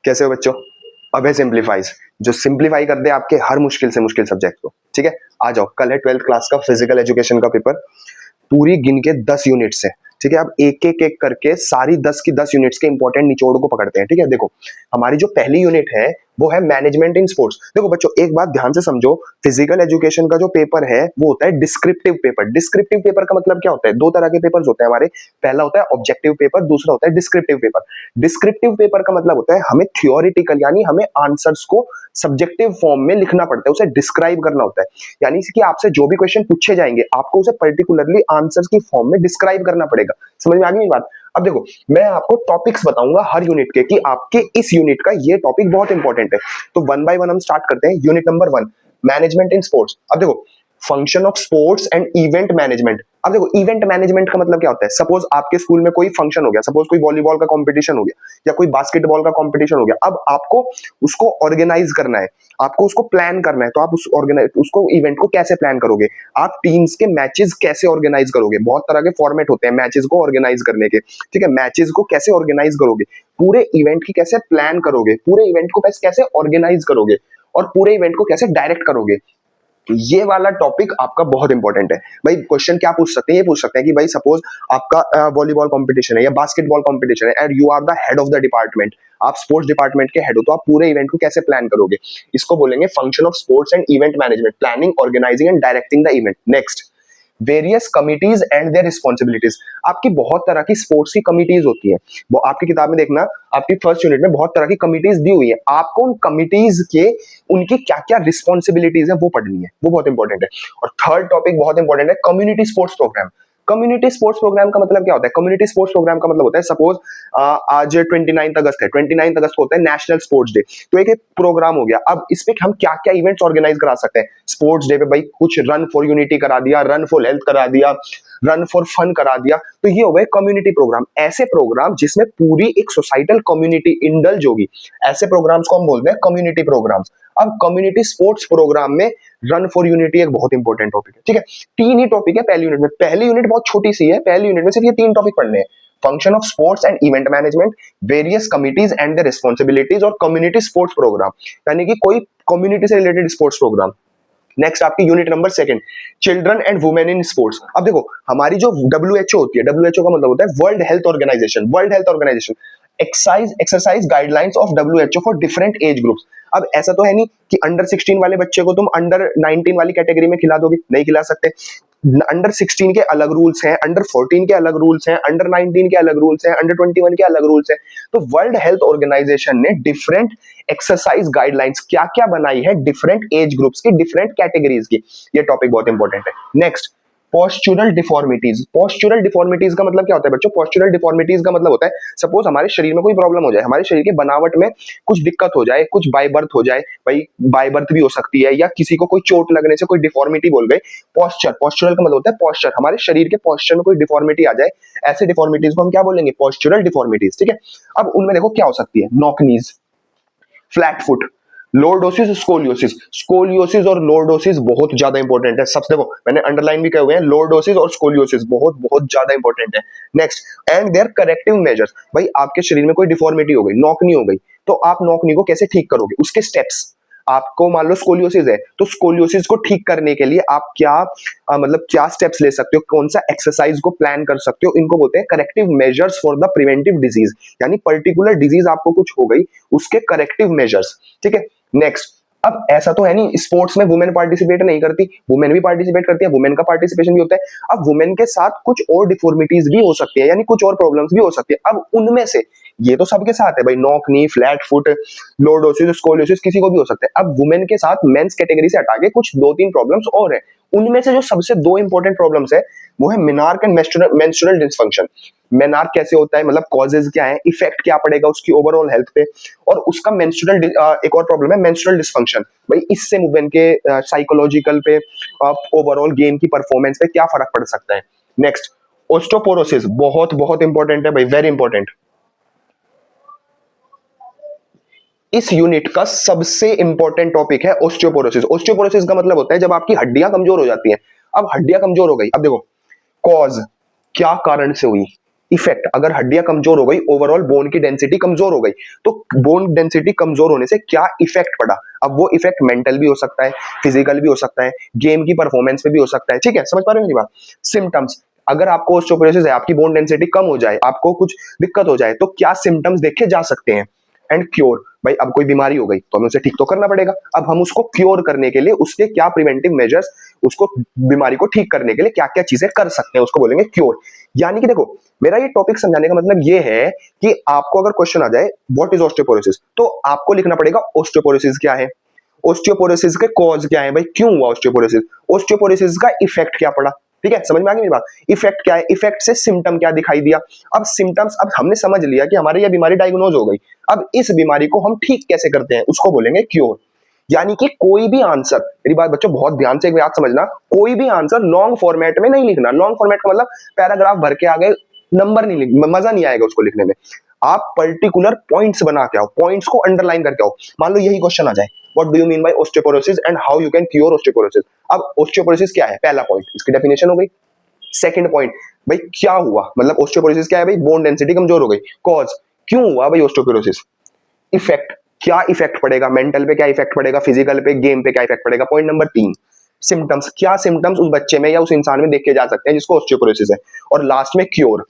कैसे हो बच्चों? अभय सिंप्लीफाइज, जो सिंप्लीफाई कर दे आपके हर मुश्किल से मुश्किल सब्जेक्ट को। ठीक है, आ जाओ, कल है 12th क्लास का फिजिकल एजुकेशन का पेपर। पूरी गिन के 10 यूनिट्स है। ठीक है, अब एक एक एक करके सारी 10 की 10 यूनिट्स के इंपॉर्टेंट निचोड़ को पकड़ते हैं। ठीक है, देखो हमारी जो पहली यूनिट है वो है मैनेजमेंट इन स्पोर्ट्स। देखो बच्चों, एक बात ध्यान से समझो, फिजिकल एजुकेशन का जो पेपर है वो होता है डिस्क्रिप्टिव पेपर। डिस्क्रिप्टिव पेपर का मतलब क्या होता है? दो तरह के पेपर्स होते हैं हमारे। पहला होता है ऑब्जेक्टिव पेपर, दूसरा होता है डिस्क्रिप्टिव पेपर। डिस्क्रिप्टिव पेपर का मतलब होता है हमें थियोरिटिकल यानी हमें आंसर्स को सब्जेक्टिव फॉर्म में लिखना पड़ता है, उसे डिस्क्राइब करना होता है। यानी कि आपसे जो भी क्वेश्चन पूछे जाएंगे आपको उसे पर्टिकुलरली आंसर्स की फॉर्म में डिस्क्राइब करना पड़ेगा। समझ में आ गई मेरी बात? अब देखो, मैं आपको टॉपिक्स बताऊंगा हर यूनिट के कि आपके इस यूनिट का ये टॉपिक बहुत इंपॉर्टेंट है। तो वन बाय वन हम स्टार्ट करते हैं। Unit number 1, management in sports. अब देखो, function of sports and event management. अब देखो, इवेंट मैनेजमेंट का मतलब क्या होता है? सपोज आपके स्कूल में कोई फंक्शन हो गया, सपोज कोई वॉलीबॉल का कंपटीशन हो गया या कोई बास्केटबॉल का कंपटीशन हो गया। अब आपको उसको ऑर्गेनाइज करना है, आपको उसको प्लान करना है। तो आप उसको इवेंट को कैसे प्लान करोगे? आप टीम्स के मैचेस कैसे ऑर्गेनाइज करोगे? बहुत तरह के फॉर्मेट होते हैं मैचेस को ऑर्गेनाइज करने के। ठीक है, मैचेस को कैसे ऑर्गेनाइज करोगे, पूरे इवेंट की कैसे प्लान करोगे, पूरे इवेंट को कैसे ऑर्गेनाइज करोगे और पूरे इवेंट को कैसे डायरेक्ट करोगे। ये वाला टॉपिक आपका बहुत इंपॉर्टेंट है भाई। क्वेश्चन क्या पूछ सकते हैं? ये पूछ सकते हैं कि भाई सपोज आपका वॉलीबॉल कंपटीशन है या बास्केटबॉल कंपटीशन है and you are the head of the department, आप स्पोर्ट्स डिपार्टमेंट के हेड हो, तो आप पूरे इवेंट को कैसे प्लान करोगे? इसको बोलेंगे function of sports and event management, planning, organising and directing the event. Next, various committees and their responsibilities. आपकी बहुत तरह की स्पोर्ट्स की कमिटीज होती है, वो आपकी किताब में देखना, आपकी फर्स्ट यूनिट में बहुत तरह की कमिटीज दी हुई है। आपको उन कमिटीज के उनकी क्या क्या रिस्पॉन्सिबिलिटीज है वो पढ़नी है, वो बहुत इंपॉर्टेंट है। और थर्ड टॉपिक बहुत इंपॉर्टेंट है, community sports programme. Community sports programme का मतलब क्या होता है? कम्युनिटी स्पोर्ट्स प्रोग्राम का मतलब होता है सपोज आज 29 अगस्त है, 29 अगस्त को होता है नेशनल स्पोर्ट्स डे। तो एक प्रोग्राम हो गया। अब इस पे हम क्या क्या इवेंट्स ऑर्गेनाइज करा सकते हैं? स्पोर्ट्स डे पे भाई कुछ रन फॉर यूनिटी करा दिया, रन फॉर हेल्थ करा दिया, रन फॉर फन करा दिया। तो ये हो गए कम्युनिटी प्रोग्राम। ऐसे प्रोग्राम जिसमें पूरी एक सोसाइटल कम्युनिटी इंडल्ज होगी, ऐसे प्रोग्राम्स को हम बोलते हैं कम्युनिटी प्रोग्राम्स। अब कम्युनिटी स्पोर्ट्स प्रोग्राम में रन फॉर यूनिटी एक बहुत इंपॉर्टेंट टॉपिक है। ठीक है, 3 ही टॉपिक है पहली यूनिट में। पहली यूनिट बहुत छोटी सी है, पहली यूनिट में सिर्फ ये 3 टॉपिक पढ़ने हैं, function of sports and event management, various committees and the responsibilities और कम्युनिटी स्पोर्ट्स प्रोग्राम, यानी कि कोई कम्युनिटी से रिलेटेड स्पोर्ट्स प्रोग्राम। नेक्स्ट आपकी unit number 2, children and women in sports. अब देखो, हमारी जो WHO होती है, WHO का मतलब होता है World Health Organization. World Health Organization exercise guidelines of WHO for different age groups. अब ऐसा तो है नहीं कि अंडर 16 वाले बच्चे को तुम अंडर 19 वाली कैटेगरी में खिला दोगे, नहीं खिला सकते। अंडर 16 के अलग रूल्स हैं, अंडर 14 के अलग रूल्स हैं, अंडर 19 के अलग रूल्स हैं, अंडर 21 के अलग रूल्स हैं। तो वर्ल्ड हेल्थ ऑर्गेनाइजेशन ने डिफरेंट एक्सरसाइज गाइडलाइंस क्या क्या बनाई है डिफरेंट एज ग्रुप्स की, डिफरेंट कैटेगरीज की। ये टॉपिक बहुत इंपॉर्टेंट है। Next, postural deformities. Postural deformities का मतलब क्या होता है बच्चों? पोस्चुरल डिफॉर्मिटीज का मतलब होता है सपोज हमारे शरीर में कोई प्रॉब्लम हो जाए, हमारे शरीर के बनावट में कुछ दिक्कत हो जाए, कुछ बाय बर्थ हो जाए, भाई बाय बर्थ भी हो सकती है, या किसी को कोई चोट लगने से कोई डिफॉर्मिटी बोल गए। पोस्चर, पोस्चुरल का मतलब होता है पोस्चर, हमारे शरीर के पोस्चर में कोई डिफॉर्मिटी आ जाए, ऐसे डिफॉर्मिटीज को हम क्या बोलेंगे? Postural deformities. ठीक है, अब उनमें देखो क्या हो सकती है, नॉक नीज, flat foot, lordosis, scoliosis. Scoliosis और लॉर्डोसिस बहुत ज्यादा इंपॉर्टेंट है। सबसे देखो मैंने अंडरलाइन भी किए हुए हैं, लॉर्डोसिस और स्कोलियोसिस बहुत बहुत ज्यादा इंपॉर्टेंट है। Next, and their corrective measures. भाई आपके शरीर में कोई डिफॉर्मिटी हो गई, नॉकनी हो गई, तो आप नॉकनी को कैसे ठीक करोगे? उसके स्टेप्स, आपको मान लो स्कोलियोसिस है, तो स्कोलियोसिस को ठीक करने के लिए आप क्या मतलब क्या स्टेप्स ले सकते हो, कौन सा एक्सरसाइज को प्लान कर सकते हो, इनको बोलते हैं corrective measures for the preventive disease. यानी पर्टिकुलर डिजीज आपको कुछ हो गई, उसके करेक्टिव मेजर्स। ठीक है, नेक्स्ट, अब ऐसा तो है नहीं स्पोर्ट्स में वुमेन पार्टिसिपेट नहीं करती, वुमेन भी पार्टिसिपेट करती है, वुमेन का पार्टिसिपेशन भी होता है। अब वुमेन के साथ कुछ और डिफॉर्मिटीज भी हो सकती है, यानी कुछ और प्रॉब्लम्स भी हो सकती है। अब उनमें से ये तो सबके साथ है भाई, knock knee, flat foot, lordosis, scoliosis, किसी को भी हो सकता है। अब वुमेन के साथ मेंस कैटेगरी से हटा के कुछ 2-3 प्रॉब्लम्स और है। उनमें से जो सबसे 2 इंपॉर्टेंट प्रॉब्लम्स है वो है menarche and menstrual dysfunction. Menarche कैसे होता है, मतलब कॉजेज क्या है, इफेक्ट क्या पड़ेगा उसकी ओवरऑल हेल्थ पे, और उसका मेंस्ट्रुअल एक और प्रॉब्लम है मेंस्ट्रुअल डिसफंक्शन। भाई इससे वुमेन के साइकोलॉजिकल पे, ओवरऑल गेम की परफॉर्मेंस पे क्या फर्क पड़ सकता है। नेक्स्ट, ओस्टोपोरोसिस बहुत बहुत इंपॉर्टेंट है भाई, वेरी इंपॉर्टेंट। इस यूनिट का सबसे इंपॉर्टेंट टॉपिक है ओस्टियोपोरोसिस। ओस्टियोपोरोसिस का मतलब होता है जब आपकी हड्डियां कमजोर हो जाती हैं। अब हड्डियां कमजोर हो गई, अब देखो कॉज, क्या कारण से हुई, इफेक्ट, अगर हड्डियां कमजोर हो गई, ओवरऑल बोन की डेंसिटी कमजोर हो गई, तो बोन डेंसिटी कमजोर होने से क्या इफेक्ट पड़ा। अब वो इफेक्ट मेंटल भी हो सकता है, फिजिकल भी हो सकता है, गेम की परफॉर्मेंस पे भी हो सकता है। ठीक है, समझ पा रहे हो मेरी बात। सिम्टम्स, अगर आपको ऑस्टियोपोरोसिस है, आपकी बोन डेंसिटी कम हो जाए, आपको कुछ दिक्कत हो जाए, तो क्या सिम्टम्स देखे जा सकते हैं। एंड क्योर, भाई अब कोई बीमारी हो गई तो हमें उसे ठीक तो करना पड़ेगा। अब हम उसको क्योर करने के लिए उसके क्या प्रिवेंटिव मेजर्स, उसको बीमारी को ठीक करने के लिए क्या क्या चीजें कर सकते हैं, उसको बोलेंगे क्योर। यानी कि देखो, मेरा ये टॉपिक समझाने का मतलब ये है कि आपको अगर क्वेश्चन आ जाए व्हाट इज ऑस्टियोपोरोसिस, तो आपको लिखना पड़ेगा ऑस्टियोपोरोसिस क्या है, ऑस्टियोपोरोसिस के कॉज क्या है, भाई क्यों हुआ ऑस्टियोपोरोसिस, ऑस्टियोपोरोसिस का इफेक्ट क्या पड़ा। ठीक है, समझ में आ गई मेरी बात। इफेक्ट क्या है, इफेक्ट से सिम्टम क्या दिखाई दिया। अब सिम्टम्स, अब हमने समझ लिया कि हमारी ये बीमारी डायग्नोज हो गई, अब इस बीमारी को हम ठीक कैसे करते हैं, उसको बोलेंगे क्योर। यानी कि कोई भी आंसर, मेरी बात बच्चों बहुत ध्यान से एक बात समझना, कोई भी आंसर लॉन्ग फॉर्मेट में नहीं लिखना। लॉन्ग फॉर्मेट का मतलब पैराग्राफ भर के आगे नंबर नहीं लिख, मजा नहीं आएगा उसको लिखने में। आप पर्टिकुलर पॉइंट्स बना के आओ, पॉइंट्स को अंडरलाइन करके आओ। मान लो यही क्वेश्चन आ जाए, what do you mean by osteoporosis and how you can cure osteoporosis. अब ऑस्टियोपोरोसिस क्या है, पहला पॉइंट, इसकी डेफिनेशन हो गई। सेकंड पॉइंट, भाई क्या हुआ, मतलब ऑस्टियोपोरोसिस क्या है, भाई बोन डेंसिटी कमजोर हो गई। कॉज, क्यों हुआ भाई ऑस्टियोपोरोसिस। इफेक्ट, क्या इफेक्ट पड़ेगा, मेंटल पे क्या इफेक्ट पड़ेगा, फिजिकल पे, गेम पे क्या इफेक्ट पड़ेगा। पॉइंट नंबर 3, सिम्टम्स, क्या सिम्टम्स उस बच्चे में या उस इंसान में देखे जा सकते हैं जिसको ऑस्टियोपोरोसिस है। और लास्ट में क्योर,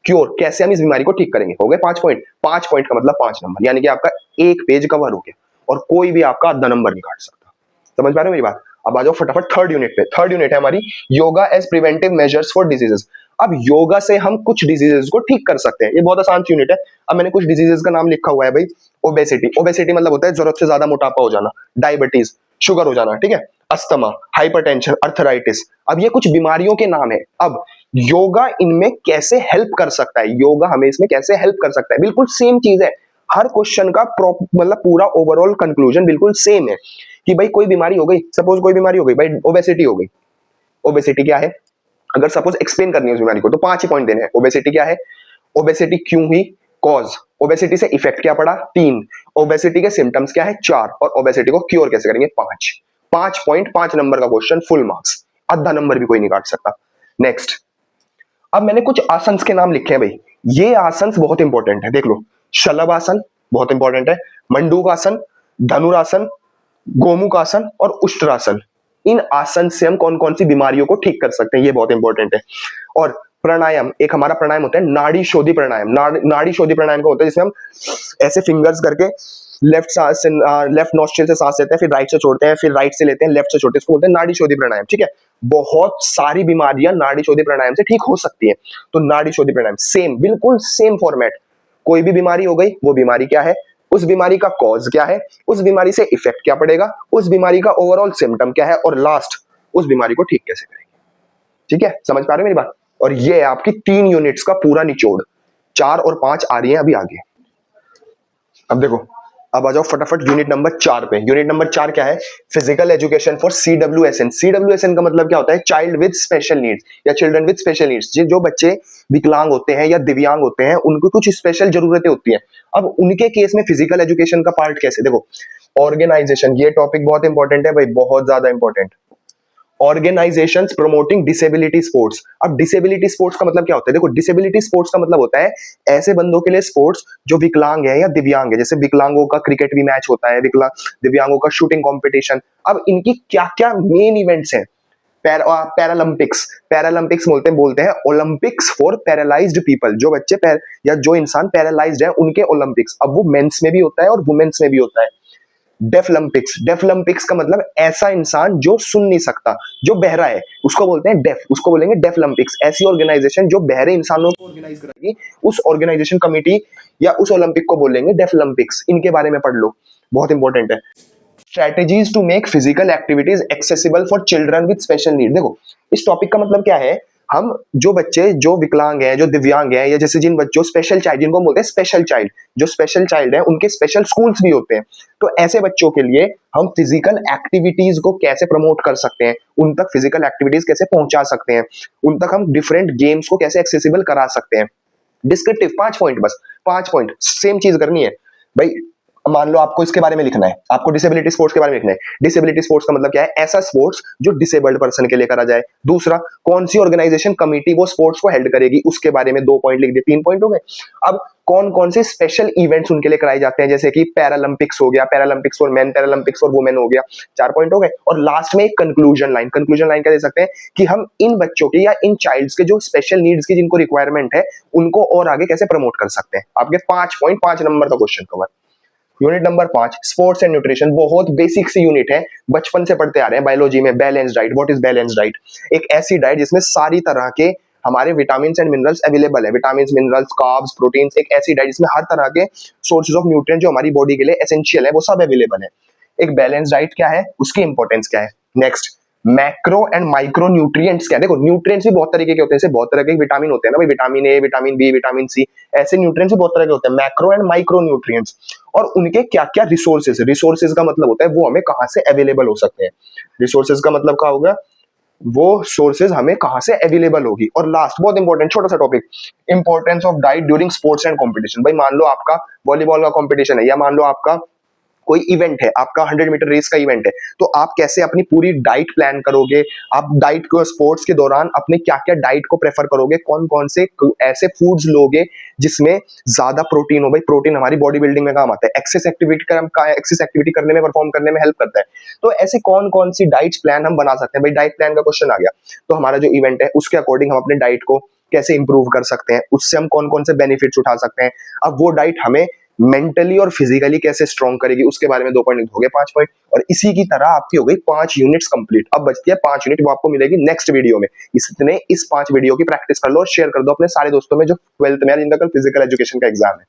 क्योर कैसे हम इस बीमारी को ठीक करेंगे। हो गए 5 पॉइंट। 5 पॉइंट का मतलब 5 नंबर, यानी कि आपका एक पेज कवर हो गया और कोई भी आपका आधा नंबर नहीं काट सकता। समझ पा रहे हो मेरी बात। अब आ जाओ फटाफट थर्ड यूनिट पे। थर्ड यूनिट है हमारी yoga as preventive measures for diseases. अब योगा से हम कुछ डिजीजेस को ठीक कर सकते हैं, ये बहुत आसान यूनिट है। अब मैंने कुछ डिजीजेस का नाम लिखा हुआ है भाई। ओबेसिटी, ओबेसिटी मतलब होता है जरूरत से ज्यादा मोटापा हो जाना, डायबिटीज, शुगर हो जाना, ठीक है, अस्थमा, हाइपरटेंशन, अर्थराइटिस। अब ये कुछ बीमारियों के नाम है। अब योगा इनमें कैसे हेल्प कर सकता है, योगा हमें इसमें कैसे हेल्प कर सकता है, बिल्कुल सेम चीज है। हर क्वेश्चन का मतलब पूरा ओवरऑल कंक्लूजन बिल्कुल सेम है कि भाई कोई बीमारी हो गई, सपोज कोई बीमारी हो गई, भाई ओबेसिटी हो गई। ओबेसिटी क्या है, अगर सपोज एक्सप्लेन करनी है उस बीमारी को तो 5 ही पॉइंट देने हैं। ओबेसिटी क्या है, ओबेसिटी क्यों हुई, कॉज, ओबेसिटी से इफेक्ट क्या पड़ा 3, ओबेसिटी के सिम्टम्स क्या है 4, और ओबेसिटी को क्योर कैसे करेंगे 5। 5 पॉइंट, 5 नंबर का क्वेश्चन, फुल मार्क्स, आधा नंबर भी कोई नहीं काट सकता। नेक्स्ट, अब मैंने कुछ आसन्स के नाम लिखे हैं भाई। ये आसन्स बहुत इंपॉर्टेंट है, देख लो। शलभ आसन बहुत इंपॉर्टेंट है, मंडूक आसन, धनुरासन, गोमुख आसन और उष्ट्रासन। इन आसन से हम कौन कौन सी बीमारियों को ठीक कर सकते हैं, ये बहुत इंपॉर्टेंट है। और प्राणायाम, एक हमारा प्राणायाम होता है नाड़ी शोधि प्राणायाम। नाड़ी शोधि प्राणायाम का होता है जिसमें हम ऐसे फिंगर्स करके लेफ्ट सांस से, लेफ्ट नॉस्ट्रिल से सांस लेते हैं, फिर राइट से छोड़ते हैं, फिर राइट से लेते हैं, लेफ्ट से छोड़ते हैं, इसको बोलते हैं नाड़ी शोधि प्राणायाम। ठीक है, बहुत सारी बीमारियां नाड़ी शोधि प्राणायाम से ठीक हो सकती है। तो नाड़ी शोधि प्राणायाम सेम, बिल्कुल सेम फॉर्मेट। कोई भी बीमारी हो गई, वो बीमारी क्या है, उस बीमारी का कॉज क्या है, उस बीमारी से इफेक्ट क्या पड़ेगा, उस बीमारी का ओवरऑल सिम्टम क्या है, और लास्ट उस बीमारी को ठीक कैसे करेंगे। ठीक है, समझ पा रहे हो मेरी बात। और ये है आपकी 3 यूनिट्स का पूरा निचोड़। 4 और 5 आ रही है अभी आगे। अब देखो, अब आ जाओ फटाफट यूनिट नंबर 4 पे। यूनिट नंबर 4 क्या है, physical education for CWSN। CWSN का मतलब क्या होता है, चाइल्ड विद स्पेशल नीड्स या चिल्ड्रन विद स्पेशल नीड्स। जो बच्चे विकलांग होते हैं या दिव्यांग होते हैं, उनको कुछ स्पेशल जरूरतें होती हैं। अब उनके केस में फिजिकल एजुकेशन का पार्ट कैसे, देखो ऑर्गेनाइजेशन, ये टॉपिक बहुत इंपॉर्टेंट है भाई, बहुत ज्यादा important. Organisations promoting disability sports. अब डिसेबिलिटी स्पोर्ट्स का मतलब क्या होता है, देखो डिसेबिलिटी स्पोर्ट्स का मतलब होता है ऐसे बंदों के लिए स्पोर्ट्स जो विकलांग है या दिव्यांग है। जैसे विकलांगों का क्रिकेट भी मैच होता है, दिव्यांगों का शूटिंग कंपटीशन। अब इनकी क्या क्या मेन इवेंट्स हैं, पैरालंपिक्स। पैरालंपिक्स बोलते हैं ओलंपिक्स फॉर पैरालाइज्ड पीपल। जो बच्चे या जो इंसान पैरालाइज्ड है उनके ओलंपिक्स। अब वो मेंस में भी होता है और वुमेन्स में भी होता है। डेफलंपिक्स, डेफलंपिक्स का मतलब ऐसा इंसान जो सुन नहीं सकता, जो बहरा है, उसको बोलते हैं डेफ, उसको बोलेंगे डेफलंपिक्स। ऐसी ऑर्गेनाइजेशन जो बहरे इंसानों को ऑर्गेनाइज कराएगी, उस ऑर्गेनाइजेशन कमेटी या उस ओलंपिक को बोलेंगे डेफलंपिक्स। इनके बारे में पढ़ लो, बहुत इंपॉर्टेंट है। Strategies to make physical activities accessible for children with special need. देखो इस टॉपिक का मतलब क्या है, हम जो बच्चे जो विकलांग हैं, जो दिव्यांग हैं, या जैसे जिन बच्चों स्पेशल चाइल्ड, जिनको बोलते हैं स्पेशल चाइल्ड, जो स्पेशल चाइल्ड है उनके स्पेशल स्कूल्स भी होते हैं। तो ऐसे बच्चों के लिए हम फिजिकल एक्टिविटीज को कैसे प्रमोट कर सकते हैं, उन तक फिजिकल एक्टिविटीज कैसे पहुंचा सकते हैं, उन तक हम डिफरेंट गेम्स को कैसे एक्सेसिबल करा सकते हैं। डिस्क्रिप्टिव 5 पॉइंट, बस 5 पॉइंट, सेम चीज करनी है भाई। मान लो आपको इसके बारे में लिखना है, आपको डिसेबिलिटी स्पोर्ट्स के बारे में लिखना है। डिसेबिलिटी स्पोर्ट्स का मतलब क्या है? ऐसा स्पोर्ट्स जो डिसेबल्ड पर्सन के लिए करा जाए। दूसरा, कौन सी ऑर्गेनाइजेशन कमिटी वो स्पोर्ट्स को हेल्ड करेगी, उसके बारे में 2 पॉइंट लिख दिए, 3 पॉइंट हो गए। अब कौन कौन से स्पेशल इवेंट्स उनके लिए कराए जाते हैं, जैसे कि पैरालंपिक्स हो गया, Paralympics for main, Paralympics for women हो गया, 4 पॉइंट हो गए। और लास्ट में एक कंक्लूजन लाइन, कंक्लूजन लाइन क्या दे सकते हैं कि हम इन बच्चों के या इन चाइल्ड्स के जो स्पेशल नीड्स की जिनको रिक्वायरमेंट है, उनको और आगे कैसे प्रमोट कर सकते हैं। आपके 5 पॉइंट, 5 नंबर का question cover. Unit number 5, sports and nutrition, बहुत बेसिक सी यूनिट है, बचपन से पढ़ते आ रहे हैं बायोलॉजी में। Balance diet, what is balance diet? एक ऐसी डाइट जिसमें सारी तरह के हमारे विटामिन एंड मिनरल्स अवेलेबल है, विटामिन, मिनरल्स, कार्ब्स, प्रोटीन्स, एक ऐसी डाइट जिसमें हर तरह के सोर्सेज ऑफ न्यूट्रिएंट जो हमारी बॉडी के लिए एसेंशियल है वो सब अवेलेबल है। एक बैलेंस डाइट क्या है, उसकी इंपॉर्टेंस क्या है। Next, macro and micro nutrients क्या है? देखो न्यूट्रिएंट्स भी बहुत तरीके के होते हैं, जैसे बहुत तरह के विटामिन होते हैं ना भाई, vitamin A, vitamin B, vitamin C, ऐसे न्यूट्रिएंट्स भी बहुत तरह के होते हैं, मैक्रो एंड माइक्रो न्यूट्रिएंट्स। और उनके क्या क्या रिसोर्सेज, रिसोर्सेज का मतलब होता है वो हमें कहां से अवेलेबल हो सकते हैं। रिसोर्सेज का मतलब क्या होगा, वो सोर्सेज हमें कहां से अवेलेबल होगी। और लास्ट, बहुत इंपॉर्टेंट छोटा सा topic, importance of diet during sports and competition. भाई मान लो आपका वॉलीबॉल का कंपटीशन है, या मान लो आपका कोई इवेंट है, आपका 100 मीटर रेस का इवेंट है, तो आप कैसे अपनी पूरी डाइट प्लान करोगे, आप डाइट को स्पोर्ट्स के दौरान अपने क्या क्या डाइट को प्रेफर करोगे, कौन कौन से ऐसे फूड्स लोगे जिसमें ज्यादा प्रोटीन हो। भाई प्रोटीन हमारी बॉडी बिल्डिंग में काम आता है, एक्सेस एक्टिविटी करने में, परफॉर्म करने में हेल्प करता है। तो ऐसे कौन कौन सी डाइट प्लान हम बना सकते हैं। भाई डाइट प्लान का क्वेश्चन आ गया, तो हमारा जो इवेंट है उसके अकॉर्डिंग हम अपने डाइट को कैसे इंप्रूव कर सकते हैं, उससे हम कौन कौन से बेनिफिट्स उठा सकते हैं। अब वो डाइट हमें मेंटली और फिजिकली कैसे स्ट्रॉन्ग करेगी, उसके बारे में 2 पॉइंट हो गए, 5 पॉइंट। और इसी की तरह आपकी हो गई 5 यूनिट्स कंप्लीट। अब बचती है 5 यूनिट, वो आपको मिलेगी नेक्स्ट वीडियो में। इस 5 वीडियो की प्रैक्टिस कर लो और शेयर कर दो अपने सारे दोस्तों में जो 12th में जिनका कल फिजिकल एजुकेशन का एग्जाम है।